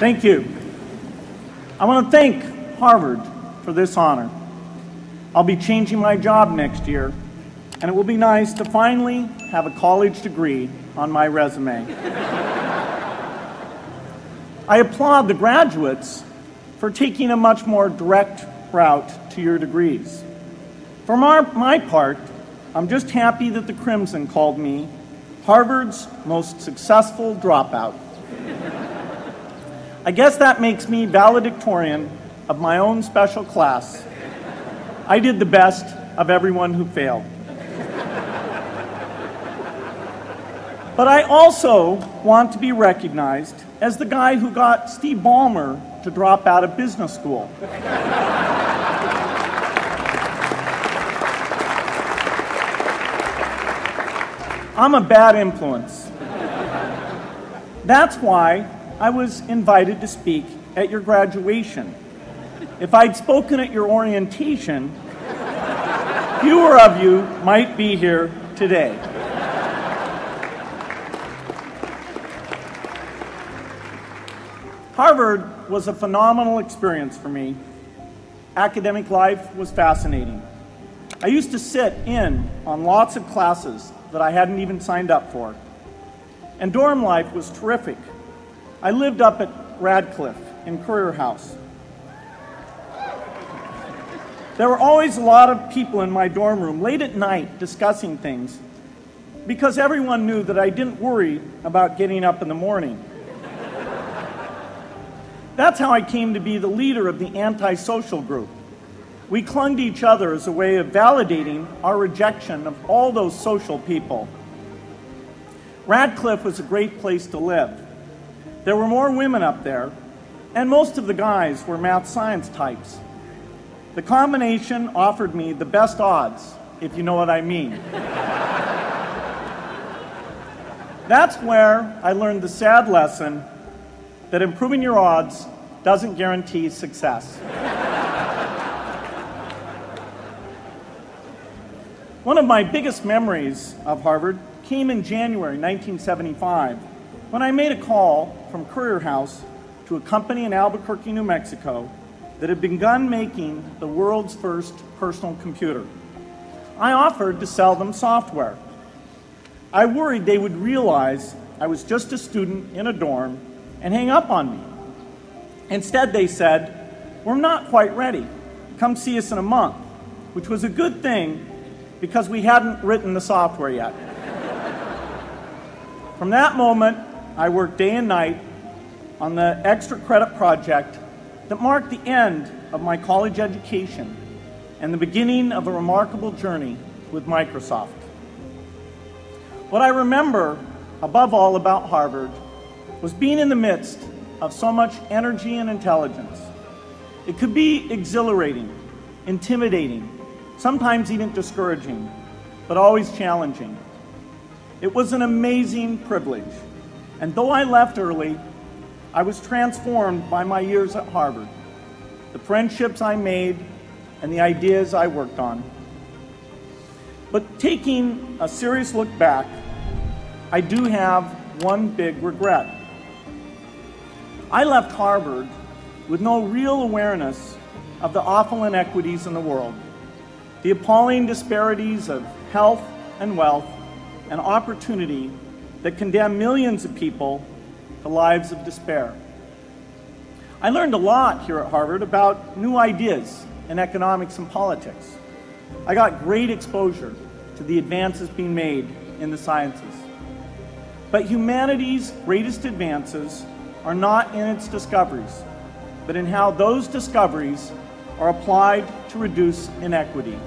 Thank you. I want to thank Harvard for this honor. I'll be changing my job next year, and it will be nice to finally have a college degree on my resume. I applaud the graduates for taking a much more direct route to your degrees. For my part, I'm just happy that the Crimson called me Harvard's most successful dropout. I guess that makes me valedictorian of my own special class. I did the best of everyone who failed. But I also want to be recognized as the guy who got Steve Ballmer to drop out of business school. I'm a bad influence. That's why I was invited to speak at your graduation. If I'd spoken at your orientation, fewer of you might be here today. Harvard was a phenomenal experience for me. Academic life was fascinating. I used to sit in on lots of classes that I hadn't even signed up for. And dorm life was terrific. I lived up at Radcliffe in Currier House. There were always a lot of people in my dorm room late at night discussing things because everyone knew that I didn't worry about getting up in the morning. That's how I came to be the leader of the antisocial group. We clung to each other as a way of validating our rejection of all those social people. Radcliffe was a great place to live. There were more women up there, and most of the guys were math science types. The combination offered me the best odds, if you know what I mean. That's where I learned the sad lesson that improving your odds doesn't guarantee success. One of my biggest memories of Harvard came in January 1975 when I made a call from Currier House to a company in Albuquerque, New Mexico that had begun making the world's first personal computer. I offered to sell them software. I worried they would realize I was just a student in a dorm and hang up on me. Instead, they said, "We're not quite ready. Come see us in a month," which was a good thing because we hadn't written the software yet. From that moment, I worked day and night on the extra credit project that marked the end of my college education and the beginning of a remarkable journey with Microsoft. What I remember above all about Harvard was being in the midst of so much energy and intelligence. It could be exhilarating, intimidating, sometimes even discouraging, but always challenging. It was an amazing privilege, and though I left early, I was transformed by my years at Harvard, the friendships I made, and the ideas I worked on. But taking a serious look back, I do have one big regret. I left Harvard with no real awareness of the awful inequities in the world, the appalling disparities of health and wealth and opportunity that condemn millions of people to lives of despair. I learned a lot here at Harvard about new ideas in economics and politics. I got great exposure to the advances being made in the sciences. But humanity's greatest advances are not in its discoveries, but in how those discoveries are applied to reduce inequity.